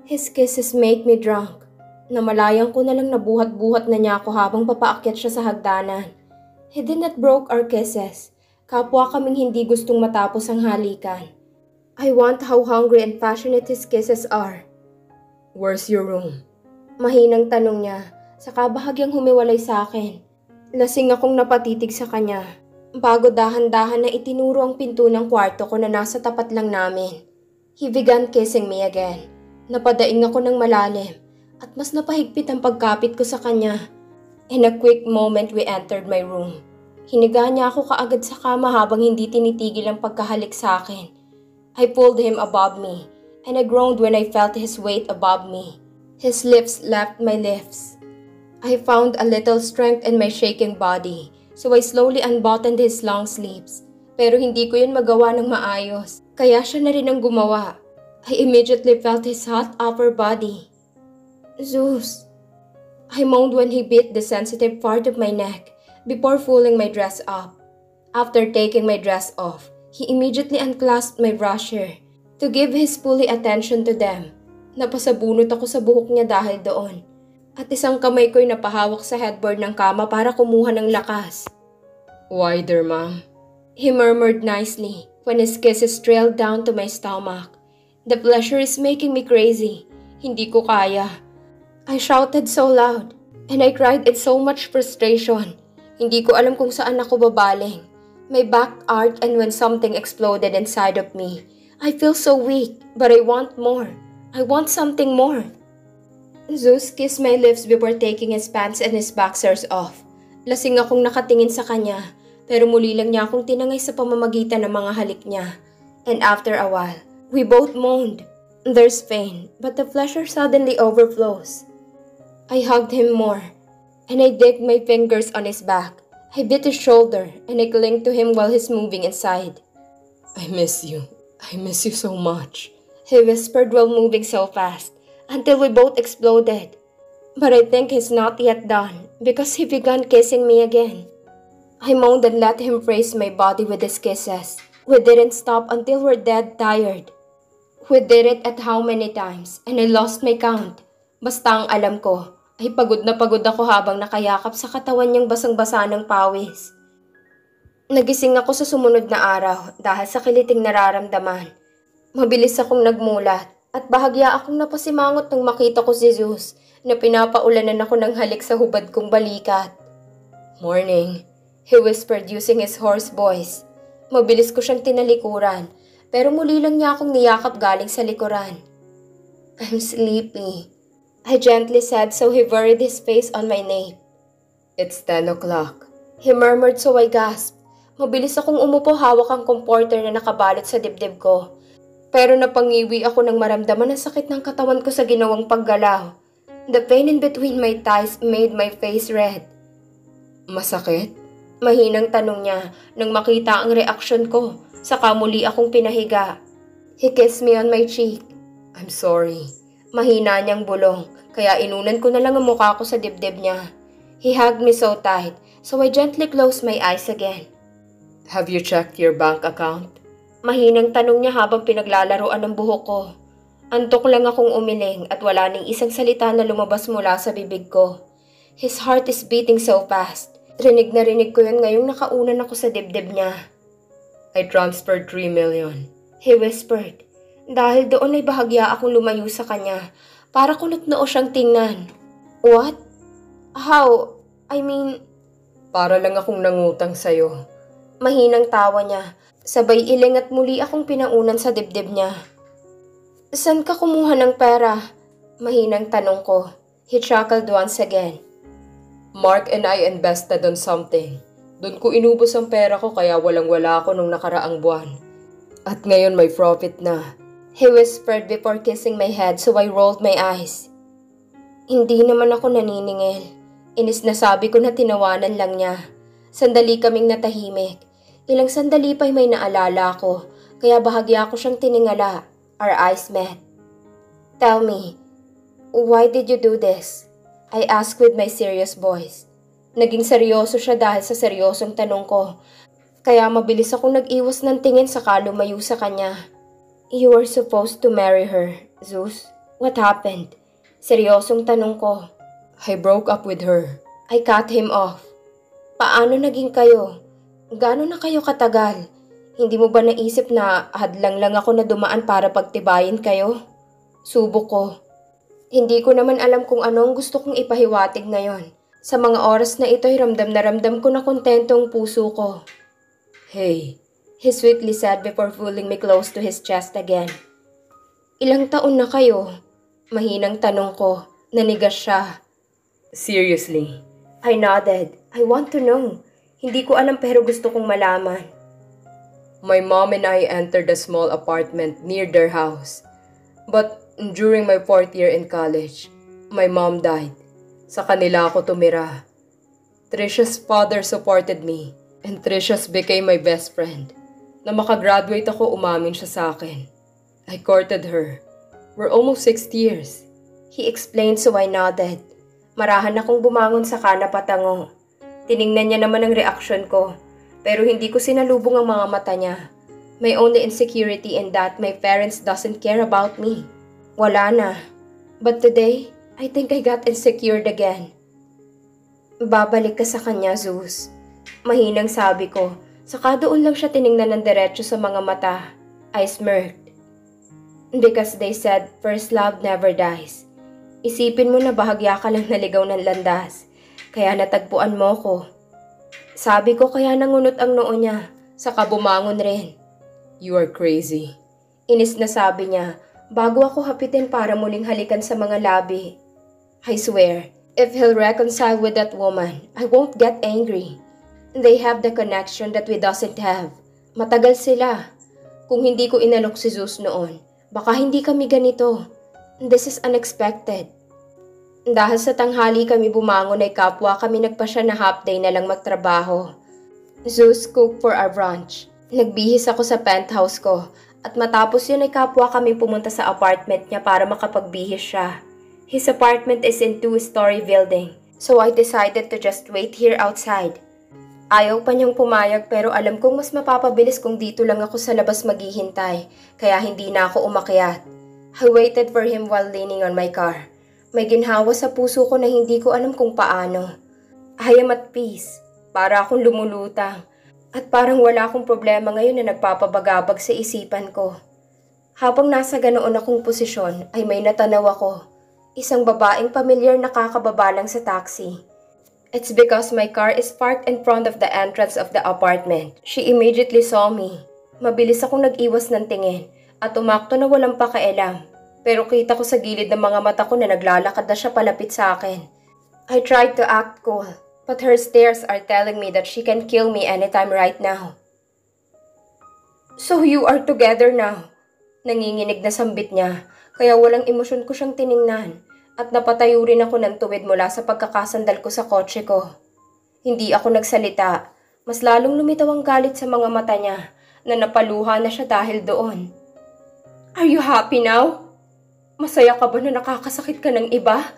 His kisses make me drunk. Namalayan ko na lang nabuhat-buhat na niya ako habang papaakyat siya sa hagdanan. He did not broke our kisses. Kapwa kaming hindi gustong matapos ang halikan. I want how hungry and passionate his kisses are. Where's your room? Mahinang tanong niya, saka bahagyang humiwalay sa akin. Lasing akong napatitig sa kanya. Bago dahan-dahan na itinuro ang pinto ng kwarto ko na nasa tapat lang namin. He began kissing me again. Napadaing ako ng malalim at mas napahigpit ang pagkapit ko sa kanya. In a quick moment we entered my room. Hiniga niya ako kaagad sa kama habang hindi tinitigil ang pagkahalik sa akin. I pulled him above me and I groaned when I felt his weight above me. His lips lapped my lips. I found a little strength in my shaking body, so I slowly unbuttoned his long sleeves. Pero hindi ko yun magawa ng maayos, kaya siya na rin ang gumawa. I immediately felt his hot upper body. Zeus. I moaned when he bit the sensitive part of my neck before pulling my dress up. After taking my dress off, he immediately unclasped my brasier to give his fully attention to them. Napasabunot ako sa buhok niya dahil doon. At isang kamay ko'y napahawak sa headboard ng kama para kumuha ng lakas. Wider, ma'am. He murmured nicely when his kisses trailed down to my stomach. The pleasure is making me crazy. Hindi ko kaya. I shouted so loud and I cried in so much frustration. Hindi ko alam kung saan ako babaling. My back arched and when something exploded inside of me. I feel so weak, but I want more. I want something more. Zeus kissed my lips before taking his pants and his boxers off. Lasing akong nakatingin sa kanya, pero muli lang niya akong tinangay sa pamamagitan ng mga halik niya. And after a while, we both moaned. There's pain, but the pleasure suddenly overflows. I hugged him more, and I digged my fingers on his back. I bit his shoulder, and I clung to him while he's moving inside. I miss you. I miss you so much, he whispered while moving so fast, until we both exploded. But I think he's not yet done, because he began kissing me again. I moaned and let him praise my body with his kisses. We didn't stop until we're dead tired. We did it at how many times, and I lost my count. Basta ang alam ko, ay pagod na pagod ako habang nakayakap sa katawan niyang basang-basa ng pawis. Nagising ako sa sumunod na araw dahil sa kiliting nararamdaman. Mabilis akong nagmulat at bahagya akong napasimangot nang makita ko si Zeus na pinapaulanan ako ng halik sa hubad kong balikat. Morning, he whispered using his hoarse voice. Mabilis ko siyang tinalikuran. Pero muli lang niya akong niyakap galing sa likuran. I'm sleepy, I gently said so he buried his face on my nape. It's 10 o'clock, he murmured so I gasped. Mabilis akong umupo hawak ang comforter na nakabalot sa dibdib ko. Pero napangiwi ako nang maramdaman ang sakit ng katawan ko sa ginawang paggalaw. The pain in between my thighs made my face red. Masakit? Mahinang tanong niya nang makita ang reaksyon ko. Saka muli akong pinahiga. He kissed me on my cheek. I'm sorry. Mahina niyang bulong, kaya inunan ko na lang ang mukha ko sa dibdib niya. He hugged me so tight, so I gently closed my eyes again. Have you checked your bank account? Mahinang tanong niya habang pinaglalaroan ng buhok ko. Antok lang akong umiling at wala ning isang salita na lumabas mula sa bibig ko. His heart is beating so fast. Rinig na rinig ko yun ngayong nakaunan ako sa dibdib niya. I transferred 3 million, he whispered. Dahil doon ay bahagya akong lumayo sa kanya para kunot-noo siyang tingnan. What? How? I mean... Para lang akong nangutang sa'yo. Mahinang tawa niya. Sabay iling at muli akong pinaunan sa dibdib niya. Saan ka kumuha ng pera? Mahinang tanong ko. He chuckled once again. Mark and I invested on something. Doon ko inubos ang pera ko kaya walang-wala ako nung nakaraang buwan. At ngayon may profit na. He whispered before kissing my head so I rolled my eyes. Hindi naman ako naniningil. Inis na sabi ko na tinawanan lang niya. Sandali kaming natahimik. Ilang sandali pa'y may naalala ko, kaya bahagya ko siyang tiningala. Our eyes met. Tell me, why did you do this? I asked with my serious voice. Naging seryoso siya dahil sa seryosong tanong ko. Kaya mabilis akong nag-iwas ng tingin saka lumayo sa kanya. You were supposed to marry her, Zeus. What happened? Seryosong tanong ko. I broke up with her. I cut him off. Paano naging kayo? Gaano na kayo katagal? Hindi mo ba naisip na hadlang lang ako na dumaan para pagtibayin kayo? Subok ko. Hindi ko naman alam kung ano ang gusto kong ipahiwatig ngayon. Sa mga oras na ito'y ramdam na ramdam ko na kontento ang puso ko. Hey, he sweetly said before pulling me close to his chest again. Ilang taon na kayo? Mahinang tanong ko. Nanigas siya. Seriously? I nodded. I want to know. Hindi ko alam pero gusto kong malaman. My mom and I entered a small apartment near their house. But during my 4th year in college, my mom died. Sa kanila ako tumira. Tricia's father supported me, and Tricia's became my best friend. Na makagraduate ako, umamin siya sa akin. I courted her. We're almost 6 years. He explained so I nodded. Marahan akong bumangon sa kanap at tango. Tiningnan niya naman ang reaksyon ko, pero hindi ko sinalubong ang mga mata niya. My only insecurity in that my parents doesn't care about me. Wala na. But today, I think I got insecure again. Babalik ka sa kanya, Zeus. Mahinang sabi ko, saka doon lang siya tiningnan ng diretso sa mga mata. I smirked. Because they said, first love never dies. Isipin mo na bahagya ka lang naligaw ng landas, kaya natagpuan mo ko. Sabi ko kaya nangunot ang noo niya, saka bumangon rin. You are crazy. Inis na sabi niya, bago ako hapitin para muling halikan sa mga labi. I swear, if he'll reconcile with that woman, I won't get angry. They have the connection that we doesn't have. Matagal sila. Kung hindi ko inalok si Zeus noon, baka hindi kami ganito. This is unexpected. Dahil sa tanghali kami bumangon ay kapwa kami nagpasya na half day na lang magtrabaho. Zeus cooked for our brunch. Nagbihis ako sa penthouse ko at matapos yun ay kapwa kami pumunta sa apartment niya para makapagbihis siya. His apartment is in 2-story building, so I decided to just wait here outside. Ayaw pa niyang pumayag pero alam kong mas mapapabilis kung dito lang ako sa labas maghihintay, kaya hindi na ako umakyat. I waited for him while leaning on my car. May ginhawa sa puso ko na hindi ko alam kung paano. I am at peace, para akong lumulutang, at parang wala akong problema ngayon na nagpapabagabag sa isipan ko. Habang nasa ganoon akong posisyon ay may natanaw ako. Isang babaeng pamilyar na kakababa lang sa taxi. It's because my car is parked in front of the entrance of the apartment. She immediately saw me. Mabilis akong nag-iwas ng tingin at umakto na walang pakialam. Pero kita ko sa gilid ng mga mata ko na naglalakad na siya palapit sa akin. I tried to act cool, but her stares are telling me that she can kill me anytime right now. So you are together now? Nanginginig na sambit niya. Kaya walang emosyon ko siyang tiningnan at napatayo rin ako ng tuwid mula sa pagkakasandal ko sa kotse ko. Hindi ako nagsalita. Mas lalong lumitaw ang galit sa mga mata niya na napaluha na siya dahil doon. Are you happy now? Masaya ka ba na nakakasakit ka ng iba?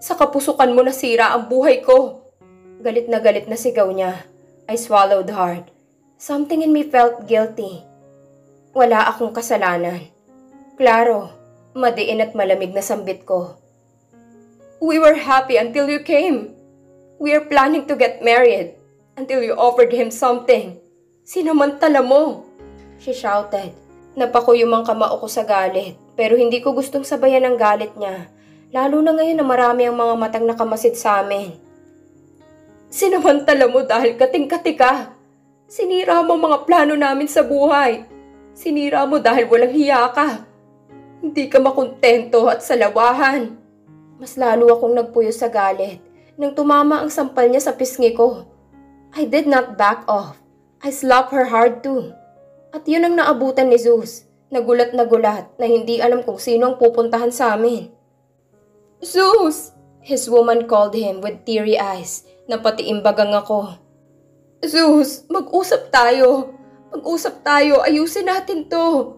Sa kapusukan mo nasira ang buhay ko. Galit na sigaw niya. I swallowed hard. Something in me felt guilty. Wala akong kasalanan. Klaro. Madiin at malamig na sambit ko. We were happy until you came. We are planning to get married until you offered him something. Sinamantala mo. She shouted. Napakuyom ang kamao ko sa galit, pero hindi ko gustong sabayan ang galit niya, lalo na ngayon na marami ang mga matang nakamasid sa amin. Sinamantala mo dahil kating-kati ka. Sinira mo mga plano namin sa buhay. Sinira mo dahil walang hiya ka. Hindi ka makontento at salawahan. Mas lalo akong nagpuyo sa galit nang tumama ang sampal niya sa pisngi ko. I did not back off. I slapped her hard too. At yun ang naabutan ni Zeus. Nagulat na hindi alam kung sino ang pupuntahan sa amin. Zeus! His woman called him with teary eyes na pati imbagang ako. Zeus, mag-usap tayo. Mag-usap tayo, ayusin natin to.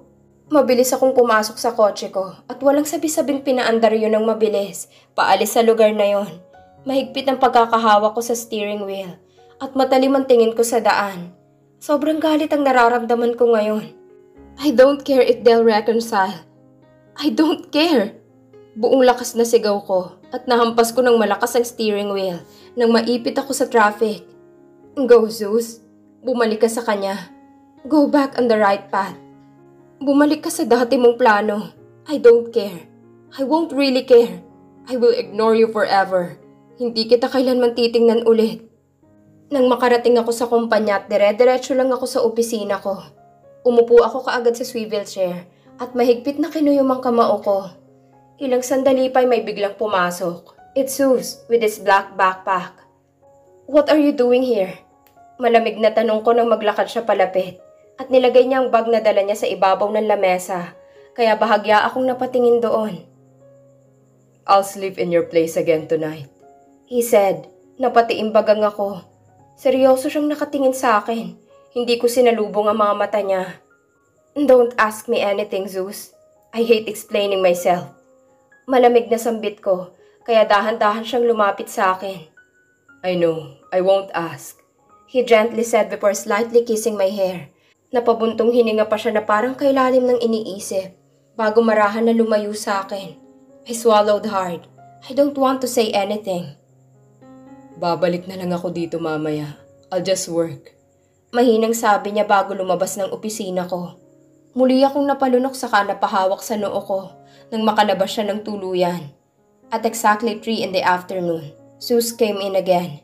Mabilis akong pumasok sa kotse ko at walang sabi-sabing pinaandar yun ng mabilis, paalis sa lugar na yon. Mahigpit ang pagkakahawak ko sa steering wheel at matalim ang tingin ko sa daan. Sobrang galit ang nararamdaman ko ngayon. I don't care if they'll reconcile. I don't care. Buong lakas na sigaw ko at nahampas ko ng malakas ang steering wheel nang maipit ako sa traffic. Go, Zeus. Bumalik ka sa kanya. Go back on the right path. Bumalik ka sa dati mong plano. I don't care. I won't really care. I will ignore you forever. Hindi kita kailanman titingnan ulit. Nang makarating ako sa kumpanya at dire-diretso lang ako sa opisina ko, umupo ako kaagad sa swivel chair at mahigpit na kinuyom ang kamao ko. Ilang sandali pa'y may biglang pumasok. It's Zeus with his black backpack. What are you doing here? Malamig na tanong ko nang maglakad siya palapit at nilagay niya ang bag na dala niya sa ibabaw ng lamesa, kaya bahagya akong napatingin doon. I'll sleep in your place again tonight, he said. Napatiimbagang ako. Seryoso siyang nakatingin sa akin. Hindi ko sinalubong ang mga mata niya. Don't ask me anything, Zeus. I hate explaining myself. Malamig na sambit ko, kaya dahan-dahan siyang lumapit sa akin. I know, I won't ask, he gently said before slightly kissing my hair. Napabuntong hininga pa siya na parang kailalim ng iniisip, bago marahan na lumayo sa akin. I swallowed hard. I don't want to say anything. Babalik na lang ako dito mamaya. I'll just work. Mahinang sabi niya bago lumabas ng opisina ko. Muli akong napalunok saka napahawak sa noo ko nang makalabas siya ng tuluyan. At exactly 3 in the afternoon, Zeus came in again.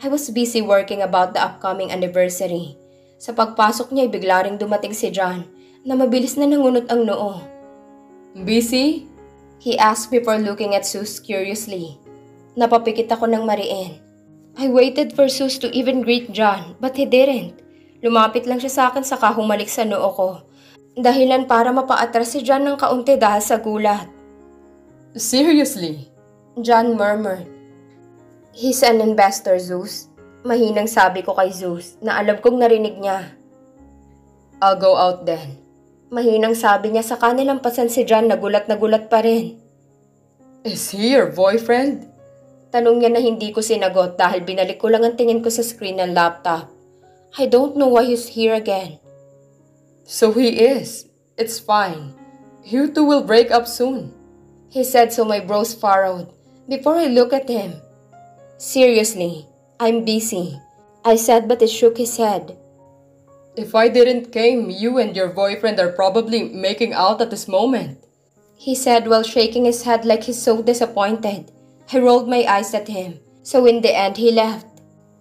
I was busy working about the upcoming anniversary. Sa pagpasok niya ay bigla ring dumating si John na mabilis na nangunot ang noo. Busy? He asked before looking at Zeus curiously. Napapikit ako ng mariin. I waited for Zeus to even greet John but he didn't. Lumapit lang siya sa akin saka humalik sa noo ko. Dahilan para mapaatras si John ng kaunti dahil sa gulat. Seriously? John murmured. He's an investor, Zeus. Mahinang sabi ko kay Zeus na alam kong narinig niya. I'll go out then. Mahinang sabi niya sa kanilang pasan si John na gulat pa rin. Is he your boyfriend? Tanong niya na hindi ko sinagot dahil binalik ko lang ang tingin ko sa screen ng laptop. I don't know why he's here again. So he is. It's fine. You two will break up soon, he said so my brows furrowed before I look at him. Seriously, I'm busy, I said but he shook his head. If I didn't came, you and your boyfriend are probably making out at this moment, he said while shaking his head like he's so disappointed. I rolled my eyes at him, so in the end he left.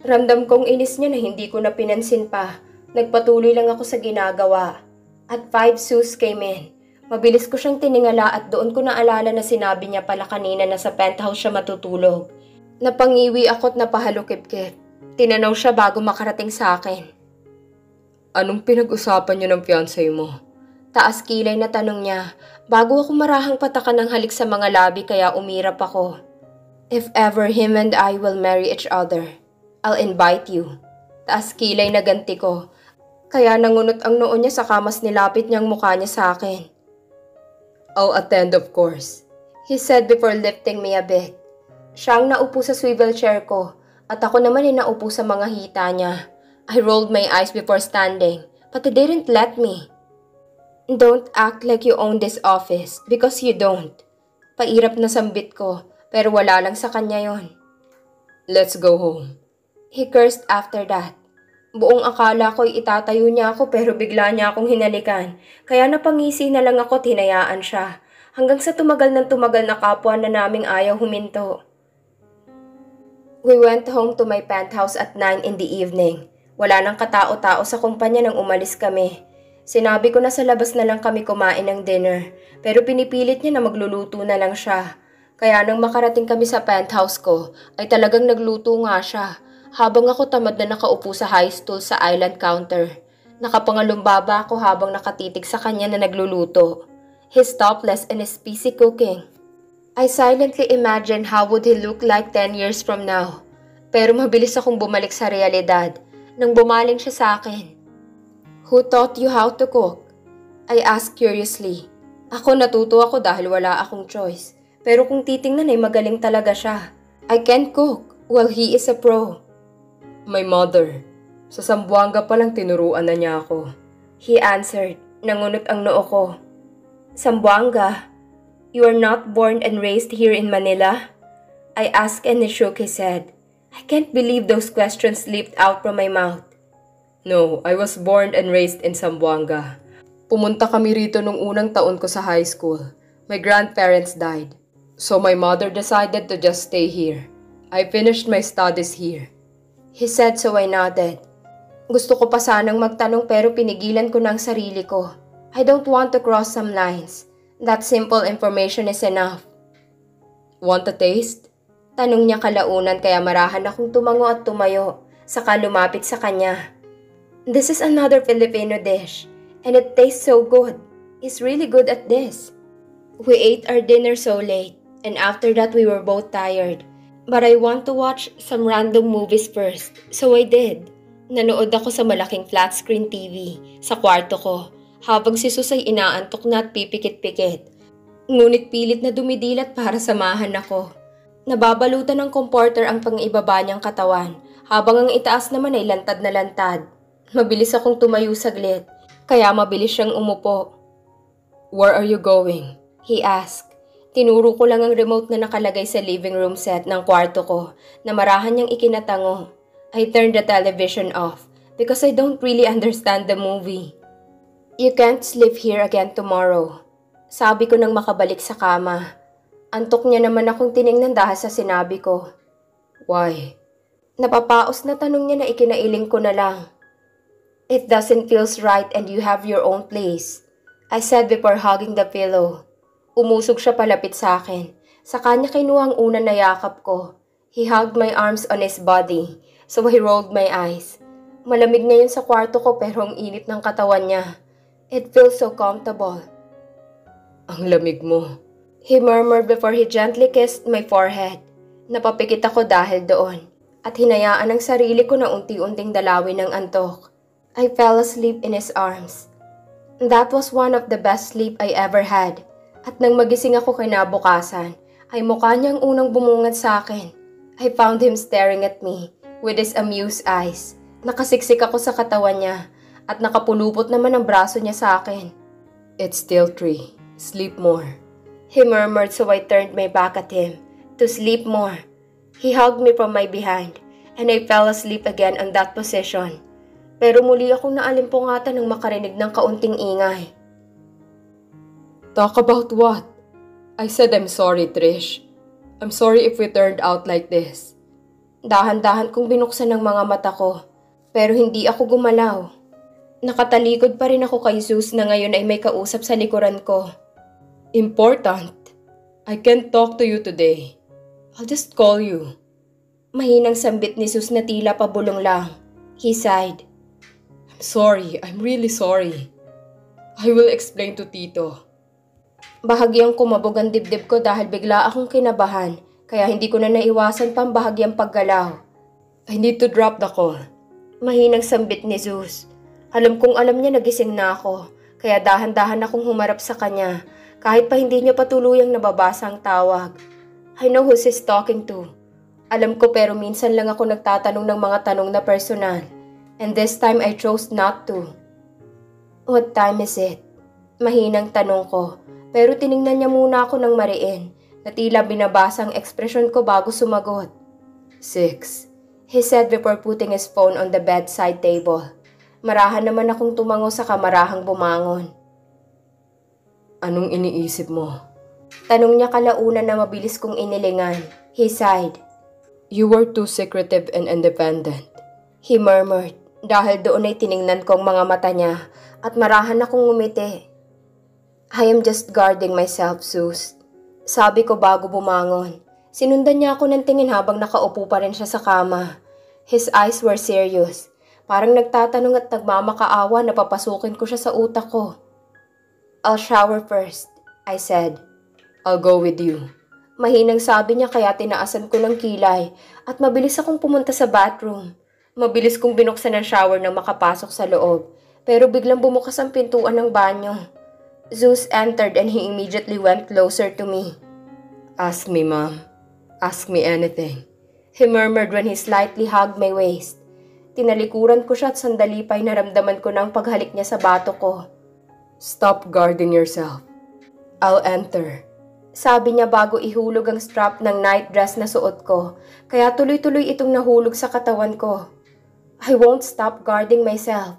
Ramdam kong inis niya na hindi ko na pinansin pa. Nagpatuloy lang ako sa ginagawa. At 5 Zeus came in. Mabilis ko siyang tiningala at doon ko naalala na sinabi niya pala kanina na sa penthouse siya matutulog. Napangiwi ako't napahalukip-kip. Tinanaw siya bago makarating sa akin. Anong pinag-usapan niyo ng fiancé mo? Taas kilay na tanong niya bago ako marahang patakan ng halik sa mga labi kaya umirap ako. If ever him and I will marry each other, I'll invite you. Taas kilay na ganti ko. Kaya nangunot ang noo niya saka mas nilapit niyang mukha niya sa akin. I'll attend of course, he said before lifting me a bit. Siya ang naupo sa swivel chair ko at ako naman ay naupo sa mga hita niya. I rolled my eyes before standing but he didn't let me. Don't act like you own this office because you don't. Pairap na sambit ko pero wala lang sa kanya yon. Let's go home, he cursed after that. Buong akala ko'y itatayo niya ako pero bigla niya akong hinalikan. Kaya napangisi na lang ako at hinayaan siya. Hanggang sa tumagal ng tumagal na kapwa na naming ayaw huminto. We went home to my penthouse at 9 in the evening. Wala nang katao-tao sa kumpanya nang umalis kami. Sinabi ko na sa labas na lang kami kumain ng dinner. Pero pinipilit niya na magluluto na lang siya. Kaya nang makarating kami sa penthouse ko, ay talagang nagluto nga siya. Habang ako tamad na nakaupo sa high stool sa island counter. Nakapangalumbaba ako habang nakatitig sa kanya na nagluluto. He's topless and is busy cooking. I silently imagined how would he look like 10 years from now. Pero mabilis akong bumalik sa realidad nang bumaling siya sa akin. Who taught you how to cook? I asked curiously. Ako natuto ako dahil wala akong choice. Pero kung titingnan ay magaling talaga siya. I can't cook. Well, he is a pro. My mother. Sa Zamboanga pa lang tinuruan na niya ako, he answered. Nangunot ang noo ko. Zamboanga? You are not born and raised here in Manila? I asked and he shook his head. I can't believe those questions leaped out from my mouth. No, I was born and raised in Zamboanga. Pumunta kami rito nung unang taon ko sa high school. My grandparents died. So my mother decided to just stay here. I finished my studies here. He said, so I nodded. Gusto ko pa sanang magtanong pero pinigilan ko ng sarili ko. I don't want to cross some lines. That simple information is enough. Want a taste? Tanong niya kalaunan kaya marahan akong tumango at tumayo, saka lumapit sa kanya. This is another Filipino dish, and it tastes so good. He's really good at this. We ate our dinner so late, and after that we were both tired. But I want to watch some random movies first, so I did. Nanood ako sa malaking flat screen TV sa kwarto ko, habang si Sus ay inaantok na at pipikit-pikit. Ngunit pilit na dumidilat para samahan ako. Nababalutan ng comforter ang pang-ibaba niyang katawan, habang ang itaas naman ay lantad na lantad. Mabilis akong tumayo saglit, kaya mabilis siyang umupo. Where are you going? He asked. Tinuro ko lang ang remote na nakalagay sa living room set ng kwarto ko na marahan niyang ikinatango. I turned the television off because I don't really understand the movie. You can't sleep here again tomorrow. Sabi ko nang makabalik sa kama. Antok niya naman akong tiningnan dahil sa sinabi ko. Why? Napapaos na tanong niya na ikinailing ko na lang. It doesn't feel right and you have your own place, I said before hugging the pillow. Umusog siya palapit sa akin. Sa kanya kinuha ang una na yakap ko. He hugged my arms on his body, so I rolled my eyes. Malamig ngayon sa kwarto ko pero ang init ng katawan niya. It feels so comfortable. Ang lamig mo. He murmured before he gently kissed my forehead. Napapikit ako dahil doon at hinayaan ang sarili ko na unti-unting dalawin ng antok. I fell asleep in his arms. That was one of the best sleep I ever had. At nang magising ako kinabukasan, ay mukha niyang unang bumungad sa akin. I found him staring at me with his amused eyes. Nakasiksik ako sa katawan niya at nakapulupot naman ang braso niya sa akin. It's still 3. Sleep more. He murmured so I turned my back at him to sleep more. He hugged me from my behind and I fell asleep again on that position. Pero muli akong naalimpungatan nang makarinig ng kaunting ingay. Talk about what? I said I'm sorry, Trish. I'm sorry if we turned out like this. Dahan-dahan kong binuksan ang mga mata ko, pero hindi ako gumalaw. Nakatalikod pa rin ako kay Zeus na ngayon ay may kausap sa likuran ko. Important. I can't talk to you today. I'll just call you. Mahinang sambit ni Zeus na tila pabulong lang. He sighed. I'm sorry. I'm really sorry. I will explain to Tito. Bahagyang kumabog ang dibdib ko dahil bigla akong kinabahan, kaya hindi ko na naiwasan pang bahagyang paggalaw. I need to drop the call. Mahinang sambit ni Zeus. Alam kong alam niya nagising na ako, kaya dahan-dahan akong humarap sa kanya, kahit pa hindi niya patuluyang nababasa ang tawag. I know who she's talking to. Alam ko pero minsan lang ako nagtatanong ng mga tanong na personal, and this time I chose not to. What time is it? Mahinang tanong ko. Pero tiningnan niya muna ako ng mariin na tila binabasa ang ekspresyon ko bago sumagot. 6. He said before putting his phone on the bedside table. Marahan naman akong tumango sa kamarahang bumangon. Anong iniisip mo? Tanong niya kalaunan na mabilis kong inilingan. He sighed. You were too secretive and independent. He murmured. Dahil doon ay tiningnan ko ang mga mata niya at marahan akong ngumiti. I am just guarding myself, Zeus. Sabi ko bago bumangon. Sinundan niya ako ng tingin habang nakaupo pa rin siya sa kama. His eyes were serious. Parang nagtatanong at nagmamakaawa na papasukin ko siya sa utak ko. I'll shower first, I said. I'll go with you. Mahinang sabi niya kaya tinaasan ko ng kilay at mabilis akong pumunta sa bathroom. Mabilis kong binuksan ang shower nang makapasok sa loob. Pero biglang bumukas ang pintuan ng banyo. Zeus entered and he immediately went closer to me. Ask me, Mom. Ask me anything. He murmured when he slightly hugged my waist. Tinalikuran ko siya at sandali pa'y naramdaman ko ng paghalik niya sa bato ko. Stop guarding yourself. I'll enter. Sabi niya bago ihulog ang strap ng night dress na suot ko, kaya tuloy-tuloy itong nahulog sa katawan ko. I won't stop guarding myself,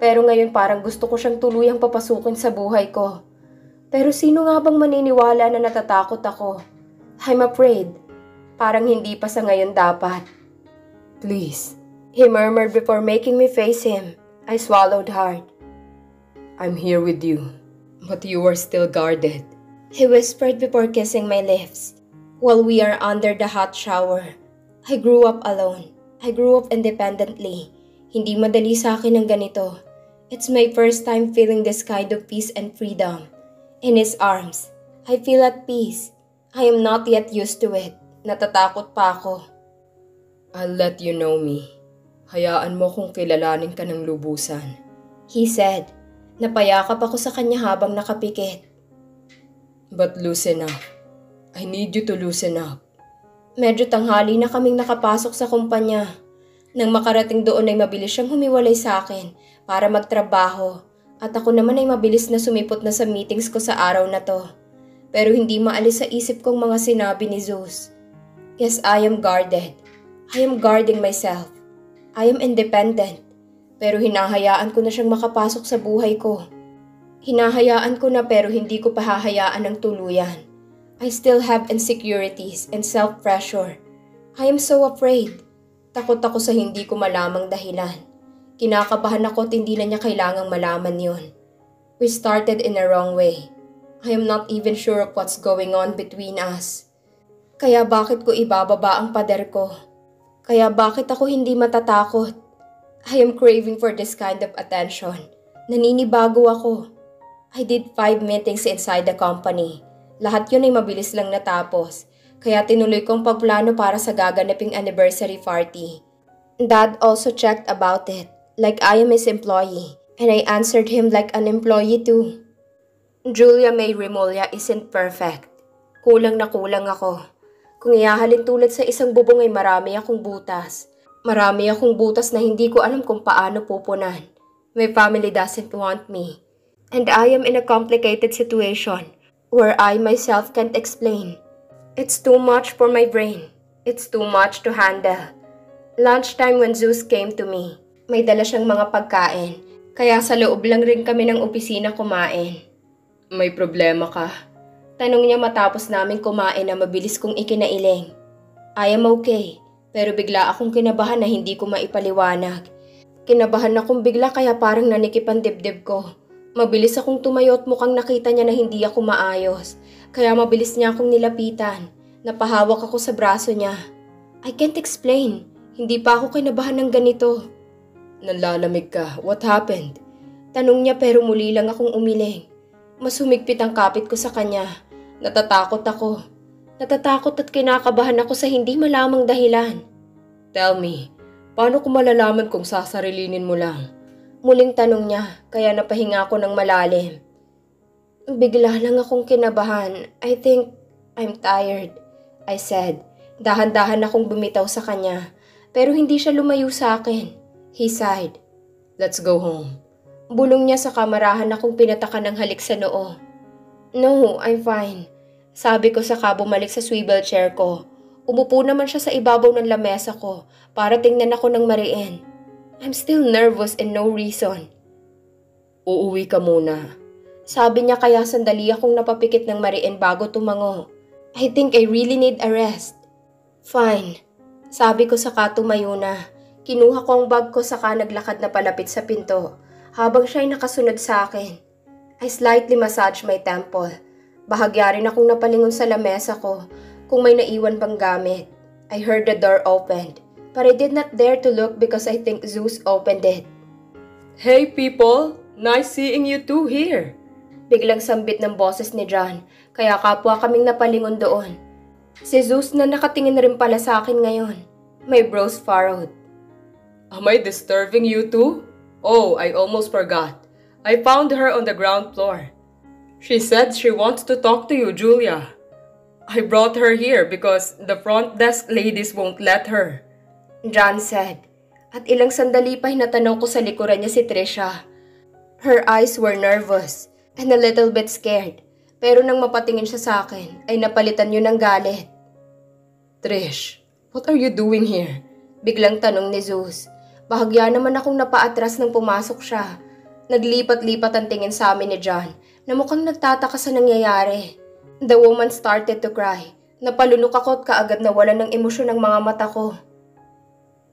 pero ngayon parang gusto ko siyang tuluyang papasukin sa buhay ko. Pero sino nga bang maniniwala na natatakot ako? I'm afraid. Parang hindi pa sa ngayon dapat. Please. He murmured before making me face him. I swallowed hard. I'm here with you, but you are still guarded. He whispered before kissing my lips. While we are under the hot shower. I grew up alone. I grew up independently. Hindi madali sa akin ang ganito. It's my first time feeling this kind of peace and freedom. In his arms, I feel at peace. I am not yet used to it. Natatakot pa ako. I'll let you know me. Hayaan mo kung kilalanin ka ng lubusan. He said. Napayakap ako sa kanya habang nakapikit. But loosen up. I need you to loosen up. Medyo tanghali na kaming nakapasok sa kumpanya. Nang makarating doon ay mabilis siyang humiwalay sa akin para magtrabaho at ako naman ay mabilis na sumipot na sa meetings ko sa araw na to. Pero hindi maalis sa isip kong mga sinabi ni Zeus. Yes, I am guarded. I am guarding myself. I am independent. Pero hinahayaan ko na siyang makapasok sa buhay ko. Hinahayaan ko na pero hindi ko pahahayaan ng tuluyan. I still have insecurities and self-pressure. I am so afraid. Takot ako sa hindi ko malamang dahilan. Kinakabahan ako at hindi na niya kailangang malaman yun. We started in a wrong way. I am not even sure of what's going on between us. Kaya bakit ko ibababa ang pader ko? Kaya bakit ako hindi matatakot? I am craving for this kind of attention. Naninibago ako. I did 5 meetings inside the company. Lahat yun ay mabilis lang natapos. Kaya tinuloy kong pagplano para sa gaganaping anniversary party. Dad also checked about it, like I am his employee. And I answered him like an employee too. Julia May Remulla isn't perfect. Kulang na kulang ako. Kung ihahalin tulad sa isang bubong ay marami akong butas. Marami akong butas na hindi ko alam kung paano pupunan. My family doesn't want me. And I am in a complicated situation where I myself can't explain. It's too much for my brain. It's too much to handle. Lunchtime when Zeus came to me, may dala siyang mga pagkain. Kaya sa loob lang rin kami ng opisina kumain. May problema ka? Tanong niya matapos namin kumain na mabilis kong ikinailing. I am okay, pero bigla akong kinabahan na hindi ko maipaliwanag. Kinabahan akong bigla kaya parang nanikip ang dibdib ko. Mabilis akong tumayo at mukhang nakita niya na hindi ako maayos. Kaya mabilis niya akong nilapitan. Napahawak ako sa braso niya. I can't explain. Hindi pa ako kinabahan ng ganito. Nanlalamig ka. What happened? Tanong niya pero muli lang akong umiling. Mas humigpit ang kapit ko sa kanya. Natatakot ako. Natatakot at kinakabahan ako sa hindi malamang dahilan. Tell me, paano ko malalaman kung sasarilinin mo lang? Muling tanong niya, kaya napahinga ako ng malalim. Bigla lang akong kinabahan. I think I'm tired, I said. Dahan-dahan akong bumitaw sa kanya, pero hindi siya lumayo sa akin. He sighed. Let's go home. Bulong niya sa kamarahan akong pinatakan ng halik sa noo. No, I'm fine. Sabi ko saka bumalik sa swivel chair ko. Umupo naman siya sa ibabaw ng lamesa ko para tingnan ako ng mariin. I'm still nervous and no reason. Uuwi ka muna. Sabi niya kaya sandali akong napapikit ng mariin bago tumango. I think I really need a rest. Fine. Sabi ko saka tumayo na. Kinuha ko ang bag ko saka naglakad na palapit sa pinto habang siya'y nakasunod sa akin. I slightly massaged my temple. Bahagya rin akong napalingon sa lamesa ko kung may naiwan pang gamit. I heard the door opened. But I did not dare to look because I think Zeus opened it. Hey people! Nice seeing you two here! Biglang sambit ng boses ni John, kaya kapwa kaming napalingon doon. Si Zeus na nakatingin rin pala sa akin ngayon. My brows furrowed. Am I disturbing you two? Oh, I almost forgot. I found her on the ground floor. She said she wants to talk to you, Julia. I brought her here because the front desk ladies won't let her. John said. At ilang sandali pa hinatanaw ko sa likuran niya si Trisha. Her eyes were nervous and a little bit scared. Pero nang mapatingin siya sa akin, ay napalitan yun ng galit. Trish, what are you doing here? Biglang tanong ni Zeus. Bahagya naman akong napaatras nang pumasok siya. Naglipat-lipat ang tingin sa amin ni John na mukhang nagtataka sa nangyayari. The woman started to cry. Napalunok ako at kaagad nawalan ng emosyon ng mga mata ko.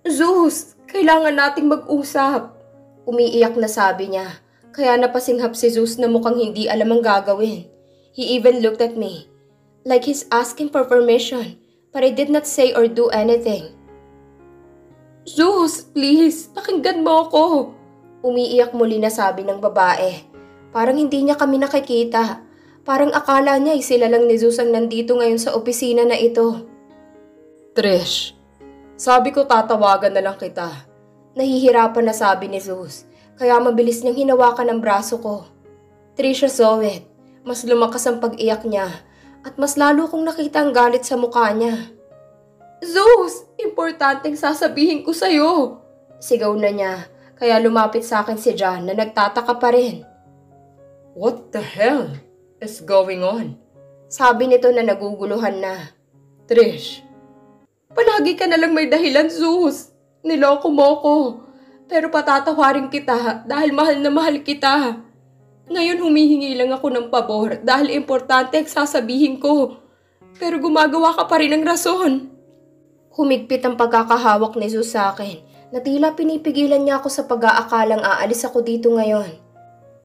Zeus, kailangan nating mag-usap. Umiiyak na sabi niya. Kaya napasinghap si Zeus na mukhang hindi alam ang gagawin. He even looked at me. Like he's asking for permission. But I did not say or do anything. Zeus, please, pakinggan mo ako. Umiiyak muli na sabi ng babae. Parang hindi niya kami nakikita. Parang akala niya ay sila lang ni Zeus ang nandito ngayon sa opisina na ito. Trish, sabi ko tatawagan na lang kita. Nahihirapan na sabi ni Zeus. Kaya mabilis niyang hinawakan ang braso ko. Trisha saw it. Mas lumakas ang pag-iyak niya. At mas lalo kong nakita ang galit sa mukha niya. Zeus, importanteng sasabihin ko sa'yo. Sigaw na niya. Kaya lumapit sa akin si John na nagtataka pa rin. What the hell is going on? Sabi nito na naguguluhan na. Trish, palagi ka na lang may dahilan, Zeus. Niloko mo ko. Pero patatawarin kita dahil mahal na mahal kita. Ngayon humihingi lang ako ng pabor dahil importante ang sasabihin ko. Pero gumagawa ka pa rin ng rason. Humigpit ang pagkakahawak ni Zeus sa akin na tila pinipigilan niya ako sa pag-aakalang aalis ako dito ngayon.